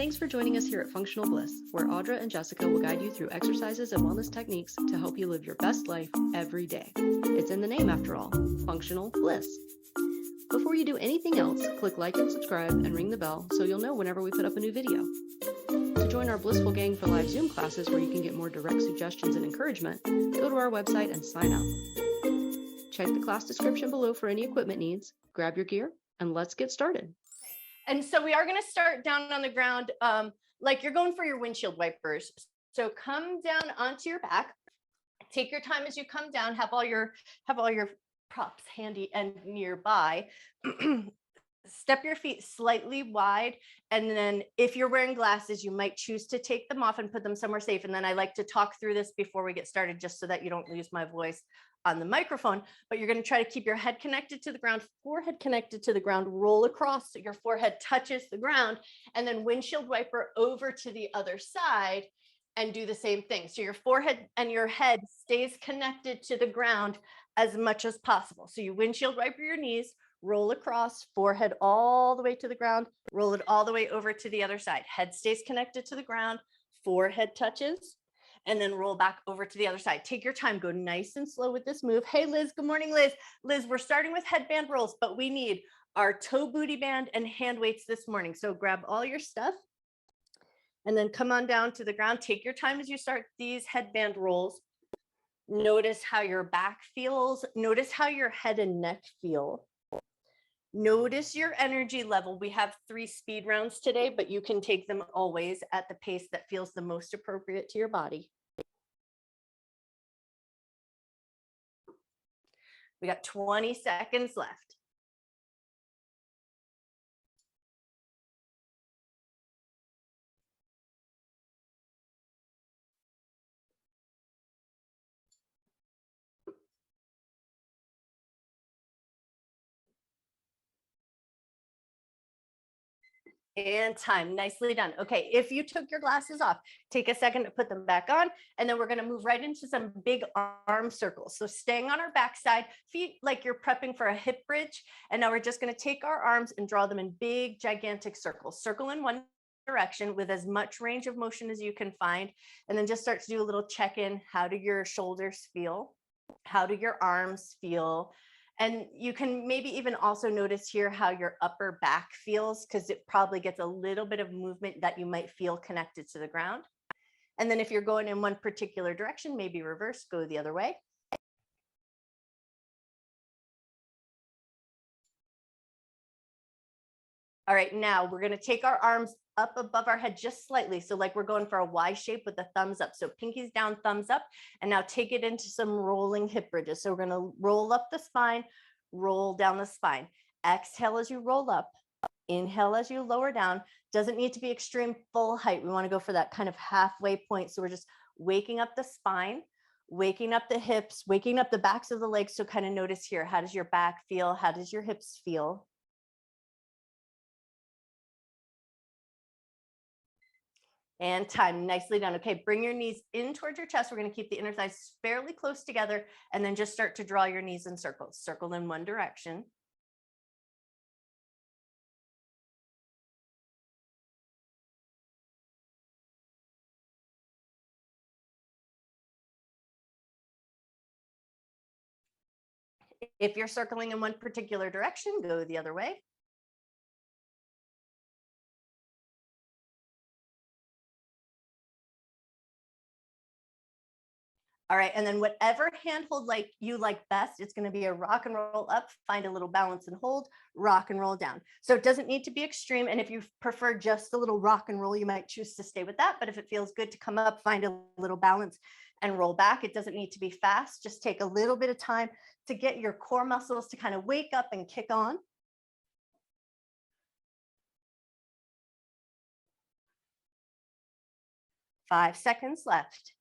Thanks for joining us here at Functional Bliss, where Audra and Jessica will guide you through exercises and wellness techniques to help you live your best life every day. It's in the name after all, Functional Bliss. Before you do anything else, click like and subscribe and ring the bell so you'll know whenever we put up a new video. To join our Blissful Gang for live Zoom classes where you can get more direct suggestions and encouragement, go to our website and sign up. Check the class description below for any equipment needs, grab your gear, and let's get started. And so we are going to start down on the ground like you're going for your windshield wipers. So come down onto your back. Take your time as you come down. Have all your props handy and nearby. Step your feet slightly wide. And then if you're wearing glasses, you might choose to take them off and put them somewhere safe. And then I like to talk through this before we get started, just so that you don't lose my voice on the microphone. But you're going to try to keep your head connected to the ground, forehead connected to the ground, roll across so your forehead touches the ground, and then windshield wiper over to the other side and do the same thing. So your forehead and your head stays connected to the ground as much as possible. So you windshield wiper your knees, roll across, forehead all the way to the ground, roll it all the way over to the other side. Head stays connected to the ground, forehead touches, and then roll back over to the other side. Take your time, go nice and slow with this move. Hey, Liz, good morning, Liz. Liz, we're starting with headband rolls, but we need our toe booty band and hand weights this morning. So grab all your stuff and then come on down to the ground. Take your time as you start these headband rolls. Notice how your back feels. Notice how your head and neck feel. Notice your energy level. We have 3 speed rounds today, but you can take them always at the pace that feels the most appropriate to your body. We got 20 seconds left. And time. Nicely done. Okay, if you took your glasses off, take a second to put them back on, and then we're going to move right into some big arm circles. So staying on our backside, feet like you're prepping for a hip bridge. And now we're just going to take our arms and draw them in big, gigantic circles. Circle in one direction with as much range of motion as you can find, and then just start to do a little check-in. How do your shoulders feel? How do your arms feel? And you can maybe even also notice here how your upper back feels, because it probably gets a little bit of movement that you might feel connected to the ground. And then if you're going in one particular direction, maybe reverse, go the other way. All right, now we're going to take our arms up above our head just slightly. So like we're going for a Y shape with the thumbs up. So pinkies down, thumbs up, and now take it into some rolling hip bridges. So we're going to roll up the spine, roll down the spine. Exhale as you roll up, inhale as you lower down. Doesn't need to be extreme full height. We want to go for that kind of halfway point. So we're just waking up the spine, waking up the hips, waking up the backs of the legs. So kind of notice here, how does your back feel? How does your hips feel? And time. Nicely done. Okay, bring your knees in towards your chest. We're going to keep the inner thighs fairly close together, and then just start to draw your knees in circles. Circle in one direction. If you're circling in one particular direction, go the other way. All right, and then whatever handhold like you like best, it's going to be a rock and roll up, find a little balance and hold, rock and roll down. So it doesn't need to be extreme. And if you prefer just a little rock and roll, you might choose to stay with that. But if it feels good to come up, find a little balance and roll back. It doesn't need to be fast. Just take a little bit of time to get your core muscles to kind of wake up and kick on. Five seconds left.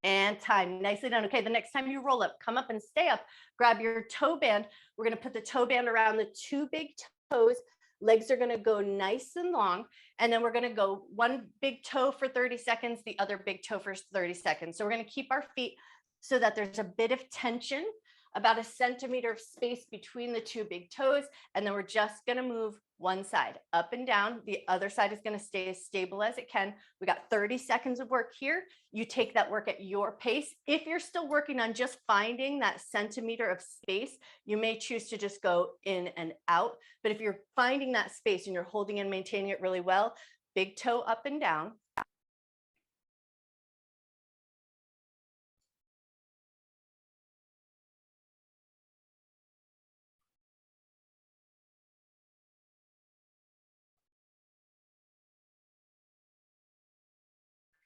And time. Nicely done. Okay, the next time you roll up, come up and stay up. Grab your toe band. We're going to put the toe band around the 2 big toes. Legs are going to go nice and long. And then we're going to go one big toe for 30 seconds, the other big toe for 30 seconds. So we're going to keep our feet so that there's a bit of tension about a centimeter of space between the two big toes. And then we're just going to move one side up and down. The other side is going to stay as stable as it can. We got 30 seconds of work here. You take that work at your pace. If you're still working on just finding that centimeter of space, you may choose to just go in and out. But if you're finding that space and you're holding and maintaining it really well, big toe up and down.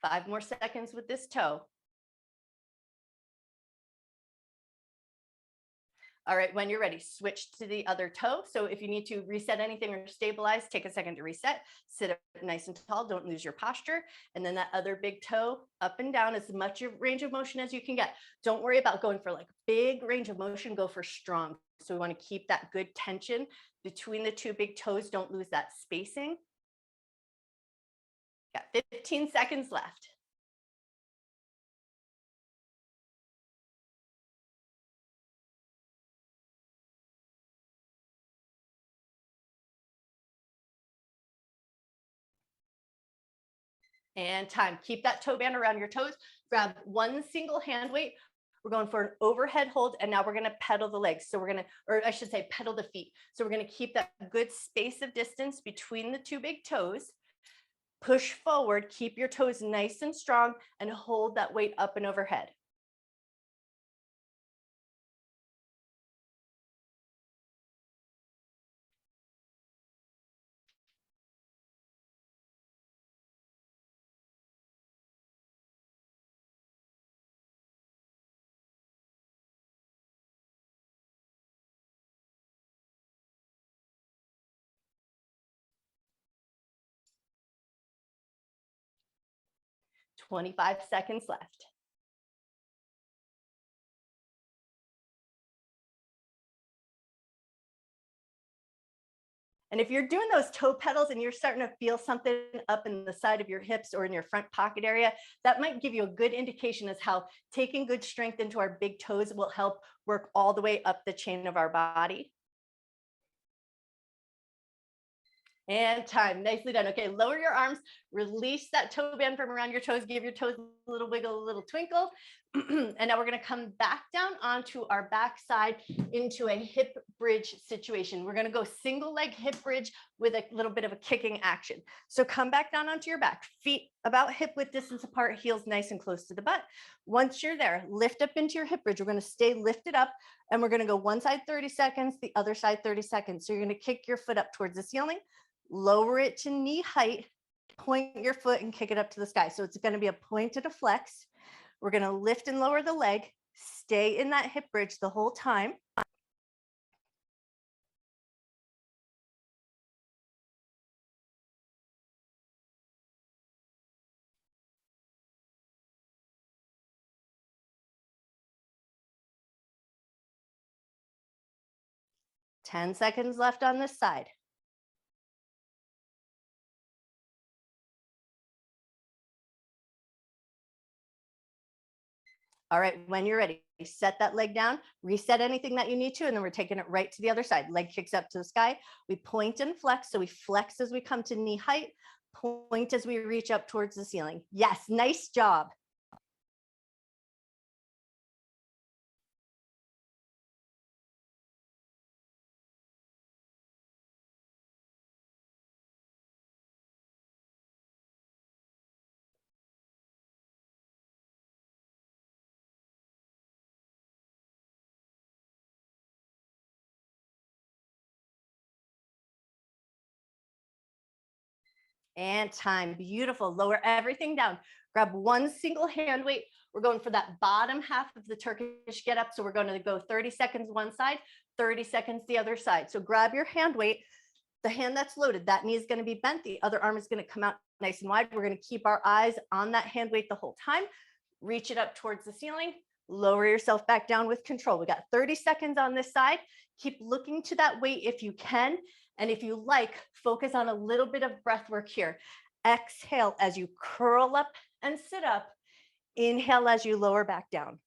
Five more seconds with this toe. All right, when you're ready, switch to the other toe. So if you need to reset anything or stabilize, take a second to reset. Sit up nice and tall, don't lose your posture. And then that other big toe up and down, as much range of motion as you can get. Don't worry about going for like big range of motion, go for strong. So we want to keep that good tension between the two big toes. Don't lose that spacing. Got 15 seconds left. And time. Keep that toe band around your toes. Grab one single hand weight. We're going for an overhead hold, and now we're going to pedal the legs. So we're going to, or I should say pedal the feet. So we're going to keep that good space of distance between the two big toes. Push forward, keep your toes nice and strong, and hold that weight up and overhead. Twenty-five seconds left. And if you're doing those toe pedals and you're starting to feel something up in the side of your hips or in your front pocket area, that might give you a good indication as how taking good strength into our big toes will help work all the way up the chain of our body. And time. Nicely done. Okay, lower your arms, release that toe band from around your toes, give your toes a little wiggle, a little twinkle. And now we're going to come back down onto our back side into a hip bridge situation. We're going to go single leg hip bridge with a little bit of a kicking action. So come back down onto your back, feet about hip width distance apart, heels nice and close to the butt. Once you're there, lift up into your hip bridge. We're going to stay lifted up, and we're going to go one side 30 seconds, the other side 30 seconds. So you're going to kick your foot up towards the ceiling, lower it to knee height, point your foot and kick it up to the sky. So it's going to be a point and a flex. We're going to lift and lower the leg, stay in that hip bridge the whole time. Ten seconds left on this side. All right, when you're ready, set that leg down, reset anything that you need to, and then we're taking it right to the other side. Leg kicks up to the sky. We point and flex. So we flex as we come to knee height, point as we reach up towards the ceiling. Yes, nice job. And time. Beautiful. Lower everything down. Grab one single hand weight. We're going for that bottom half of the Turkish get up. So we're going to go 30 seconds one side, 30 seconds the other side. So grab your hand weight. The hand that's loaded, that knee is going to be bent. The other arm is going to come out nice and wide. We're going to keep our eyes on that hand weight the whole time. Reach it up towards the ceiling. Lower yourself back down with control. We got 30 seconds on this side. Keep looking to that weight if you can. And if you like, focus on a little bit of breath work here. Exhale as you curl up and sit up. Inhale as you lower back down.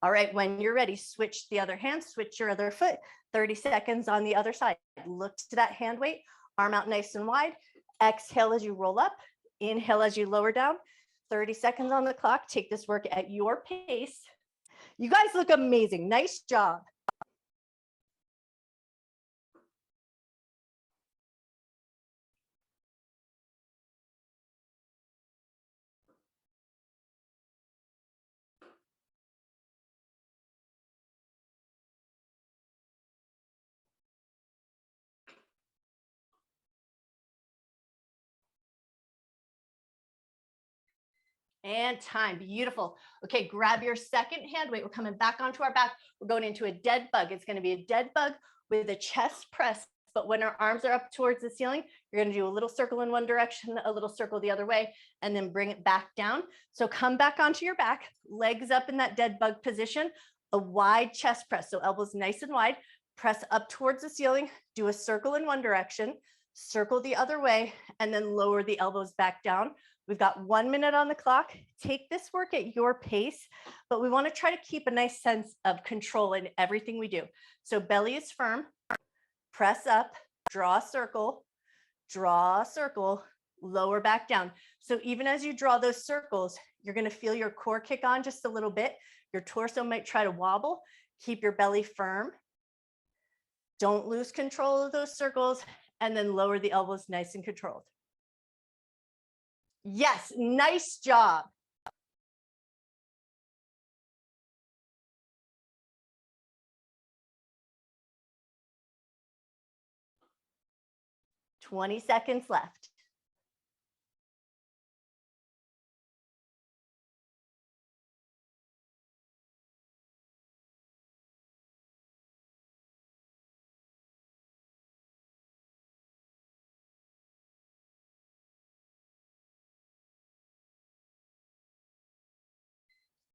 All right, when you're ready, switch the other hand, switch your other foot, 30 seconds on the other side. Look to that hand weight, arm out nice and wide. Exhale as you roll up, inhale as you lower down. 30 seconds on the clock. Take this work at your pace. You guys look amazing. Nice job. And time. Beautiful. Okay, grab your second hand weight. We're coming back onto our back. We're going into a dead bug. It's going to be a dead bug with a chest press. But when our arms are up towards the ceiling, you're going to do a little circle in one direction, a little circle the other way, and then bring it back down. So come back onto your back, legs up in that dead bug position, a wide chest press. So elbows nice and wide, press up towards the ceiling, do a circle in one direction, circle the other way, and then lower the elbows back down. We've got 1 minute on the clock. Take this work at your pace, but we want to try to keep a nice sense of control in everything we do. So belly is firm, press up, draw a circle, lower back down. So even as you draw those circles, you're going to feel your core kick on just a little bit. Your torso might try to wobble. Keep your belly firm. Don't lose control of those circles, and then lower the elbows nice and controlled. Yes, nice job. "20 seconds left.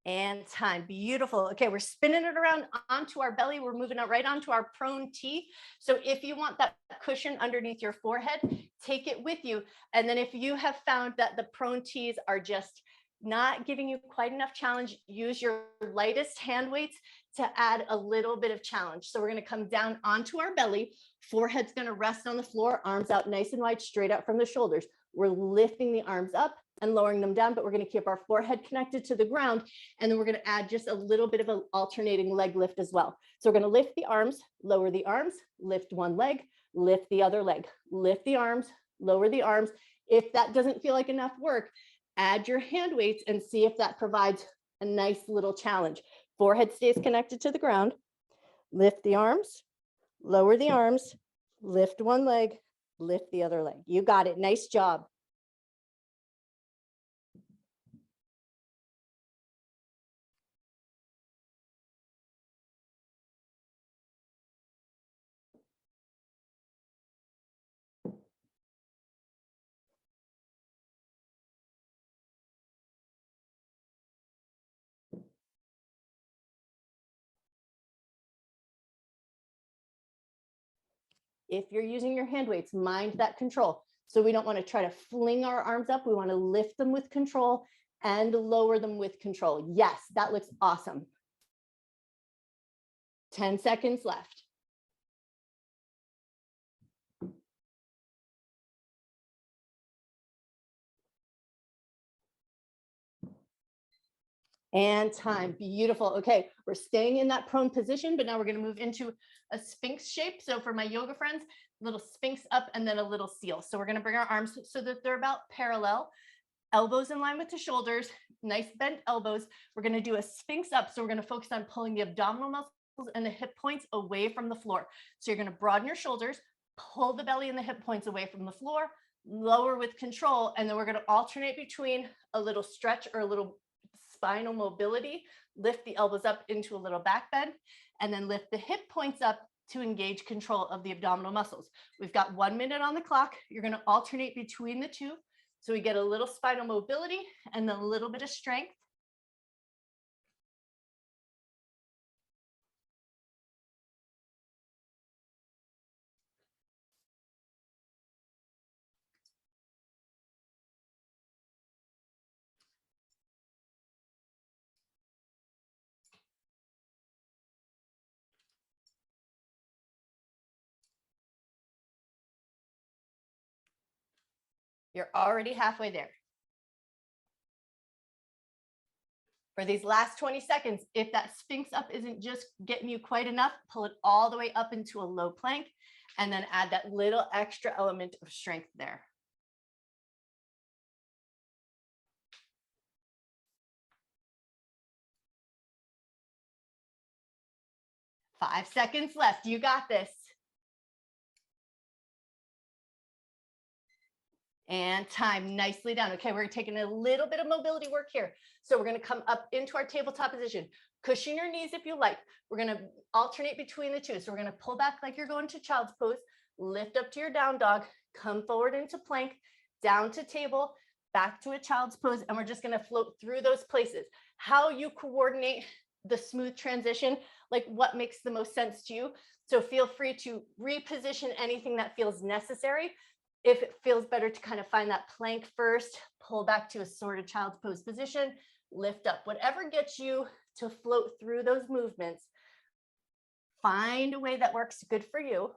And time. Beautiful. Okay, we're spinning it around onto our belly. We're moving it right onto our prone T. So if you want that cushion underneath your forehead, take it with you. And then if you have found that the prone Ts are just not giving you quite enough challenge, use your lightest hand weights to add a little bit of challenge. So we're going to come down onto our belly. Forehead's going to rest on the floor, arms out nice and wide, straight out from the shoulders. We're lifting the arms up and lowering them down, but we're going to keep our forehead connected to the ground. And then we're going to add just a little bit of an alternating leg lift as well. So we're going to lift the arms, lower the arms, lift one leg, lift the other leg, lift the arms, lower the arms. If that doesn't feel like enough work, add your hand weights and see if that provides a nice little challenge. Forehead stays connected to the ground. Lift the arms, lower the arms, lift one leg, lift the other leg. You got it. Nice job. If you're using your hand weights, mind that control. So we don't want to try to fling our arms up. We want to lift them with control and lower them with control. Yes, that looks awesome. 10 seconds left. And time. Beautiful. Okay, we're staying in that prone position, but now we're going to move into a sphinx shape. So for my yoga friends, little sphinx up and then a little seal. So we're going to bring our arms so that they're about parallel, elbows in line with the shoulders, nice bent elbows. We're going to do a sphinx up. So we're going to focus on pulling the abdominal muscles and the hip points away from the floor. So you're going to broaden your shoulders, pull the belly and the hip points away from the floor, lower with control. And then we're going to alternate between a little stretch or a little spinal mobility, lift the elbows up into a little back bend, and then lift the hip points up to engage control of the abdominal muscles. We've got 1 minute on the clock. You're going to alternate between the two. So we get a little spinal mobility and then a little bit of strength. You're already halfway there. For these last 20 seconds, if that Sphinx up isn't just getting you quite enough, pull it all the way up into a low plank and then add that little extra element of strength there. 5 seconds left. You got this. And time, nicely done. Okay, we're taking a little bit of mobility work here. So we're going to come up into our tabletop position. Cushion your knees if you like. We're going to alternate between the two. So we're going to pull back like you're going to child's pose, lift up to your down dog, come forward into plank, down to table, back to a child's pose, and we're just going to float through those places. How you coordinate the smooth transition, like what makes the most sense to you. So feel free to reposition anything that feels necessary. If it feels better to kind of find that plank first, pull back to a sort of child's pose position, lift up, whatever gets you to float through those movements. Find a way that works good for you.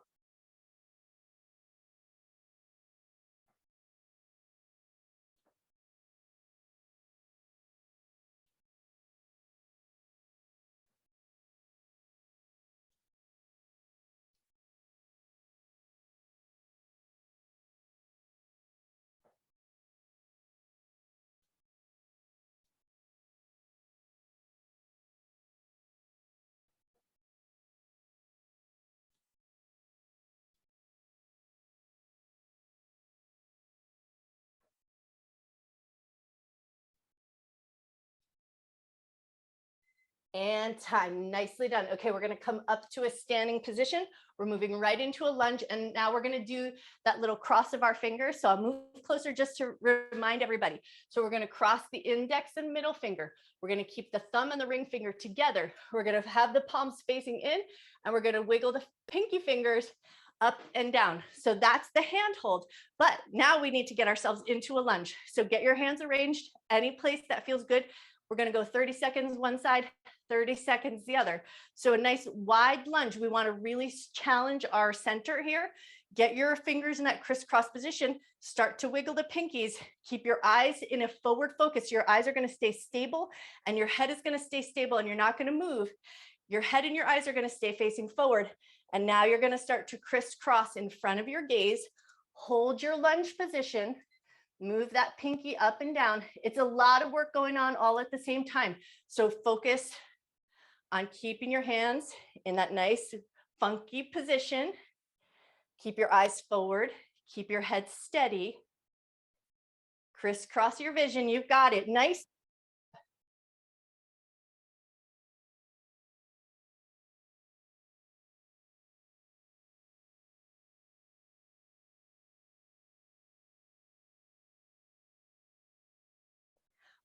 And time, nicely done. Okay, we're gonna come up to a standing position. We're moving right into a lunge. And now we're gonna do that little cross of our fingers. So I'll move closer just to remind everybody. So we're gonna cross the index and middle finger. We're gonna keep the thumb and the ring finger together. We're gonna have the palms facing in, and we're gonna wiggle the pinky fingers up and down. So that's the hand hold. But now we need to get ourselves into a lunge. So get your hands arranged any place that feels good. We're going to go 30 seconds one side, 30 seconds the other. So a nice wide lunge. We want to really challenge our center here. Get your fingers in that crisscross position. Start to wiggle the pinkies. Keep your eyes in a forward focus. Your eyes are going to stay stable and your head is going to stay stable and you're not going to move. Your head and your eyes are going to stay facing forward. And now you're going to start to crisscross in front of your gaze. Hold your lunge position. Move that pinky up and down. It's a lot of work going on all at the same time. So focus on keeping your hands in that nice funky position. Keep your eyes forward. Keep your head steady. Crisscross your vision. You've got it. Nice.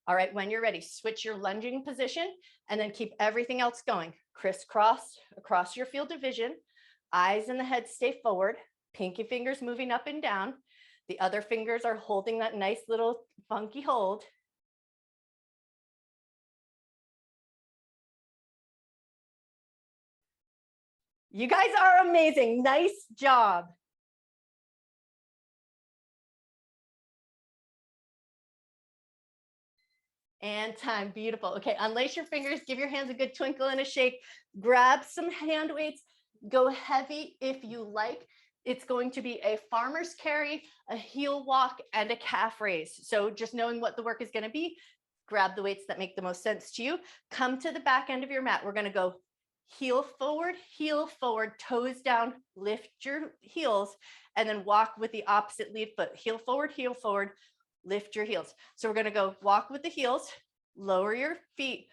All right, when you're ready, switch your lunging position and then keep everything else going. Crisscross across your field of vision. Eyes and the head stay forward. Pinky fingers moving up and down. The other fingers are holding that nice little funky hold. You guys are amazing. Nice job. And time, beautiful. Okay, unlace your fingers, give your hands a good twinkle and a shake. Grab some hand weights, go heavy if you like. It's going to be a farmer's carry, a heel walk, and a calf raise. So just knowing what the work is gonna be, grab the weights that make the most sense to you. Come to the back end of your mat. We're gonna go heel forward, toes down, lift your heels, and then walk with the opposite lead foot. Heel forward, lift your heels. So we're going to go walk with the heels, lower your feet,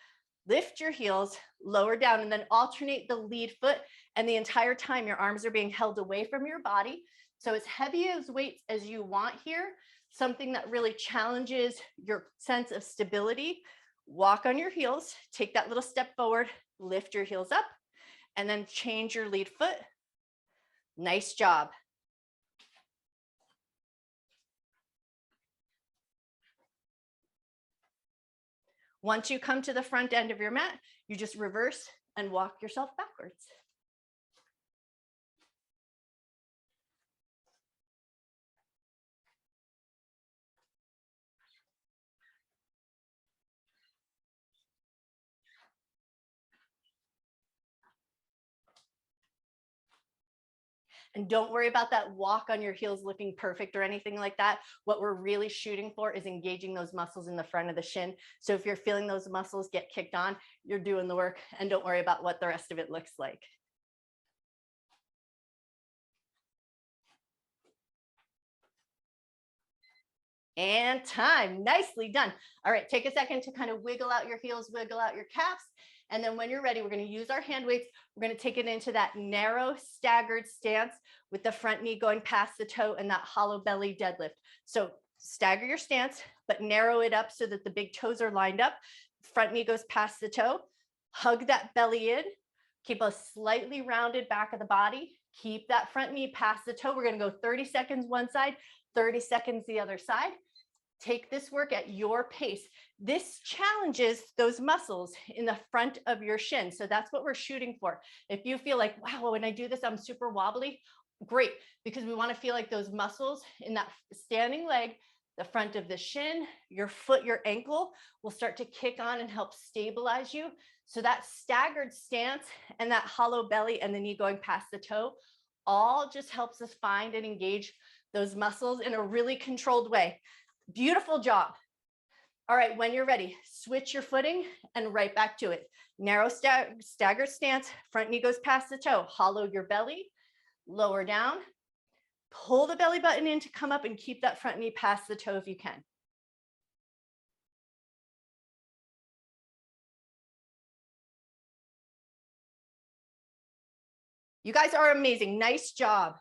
lift your heels, lower down, and then alternate the lead foot. And the entire time your arms are being held away from your body. So as heavy as weights as you want here, something that really challenges your sense of stability. Walk on your heels, take that little step forward, lift your heels up, and then change your lead foot. Nice job. Once you come to the front end of your mat, you just reverse and walk yourself backwards. And don't worry about that walk on your heels looking perfect or anything like that. What we're really shooting for is engaging those muscles in the front of the shin. So if you're feeling those muscles get kicked on, you're doing the work, and don't worry about what the rest of it looks like. And time. Nicely done. All right, take a second to kind of wiggle out your heels, wiggle out your calves. And then when you're ready, we're going to use our hand weights. We're going to take it into that narrow staggered stance with the front knee going past the toe and that hollow belly deadlift. So stagger your stance, but narrow it up so that the big toes are lined up. Front knee goes past the toe. Hug that belly in. Keep a slightly rounded back of the body. Keep that front knee past the toe. We're going to go 30 seconds one side, 30 seconds the other side. Take this work at your pace. This challenges those muscles in the front of your shin. So that's what we're shooting for. If you feel like, wow, when I do this, I'm super wobbly, great, because we want to feel like those muscles in that standing leg, the front of the shin, your foot, your ankle will start to kick on and help stabilize you. So that staggered stance and that hollow belly and the knee going past the toe all just helps us find and engage those muscles in a really controlled way. Beautiful job. All right, when you're ready, switch your footing and right back to it. Narrow stagger stance, front knee goes past the toe, hollow your belly, lower down, pull the belly button in to come up and keep that front knee past the toe if you can. You guys are amazing. Nice job.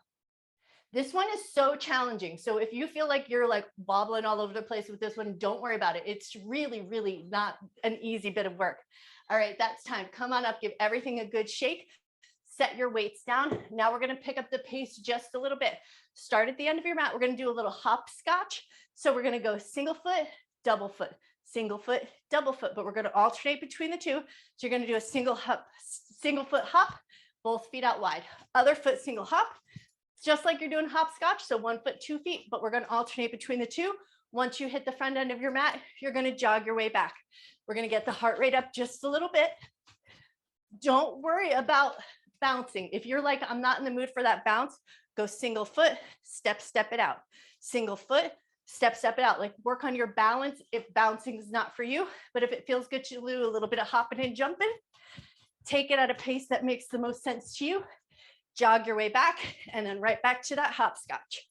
This one is so challenging. So if you feel like you're like wobbling all over the place with this one, don't worry about it. It's really, really not an easy bit of work. All right, that's time. Come on up, give everything a good shake. Set your weights down. Now we're going to pick up the pace just a little bit. Start at the end of your mat. We're going to do a little hopscotch. So we're going to go single foot, double foot, single foot, double foot, but we're going to alternate between the two. So you're going to do a single foot hop, both feet out wide, other foot single hop, just like you're doing hopscotch. So 1 foot, 2 feet, but we're going to alternate between the two. Once you hit the front end of your mat, you're going to jog your way back. We're going to get the heart rate up just a little bit. Don't worry about bouncing. If you're like, I'm not in the mood for that bounce, go single foot, step it out. Single foot, step it out. Like work on your balance if bouncing is not for you, but if it feels good to do a little bit of hopping and jumping, take it at a pace that makes the most sense to you. Jog your way back and then right back to that hopscotch.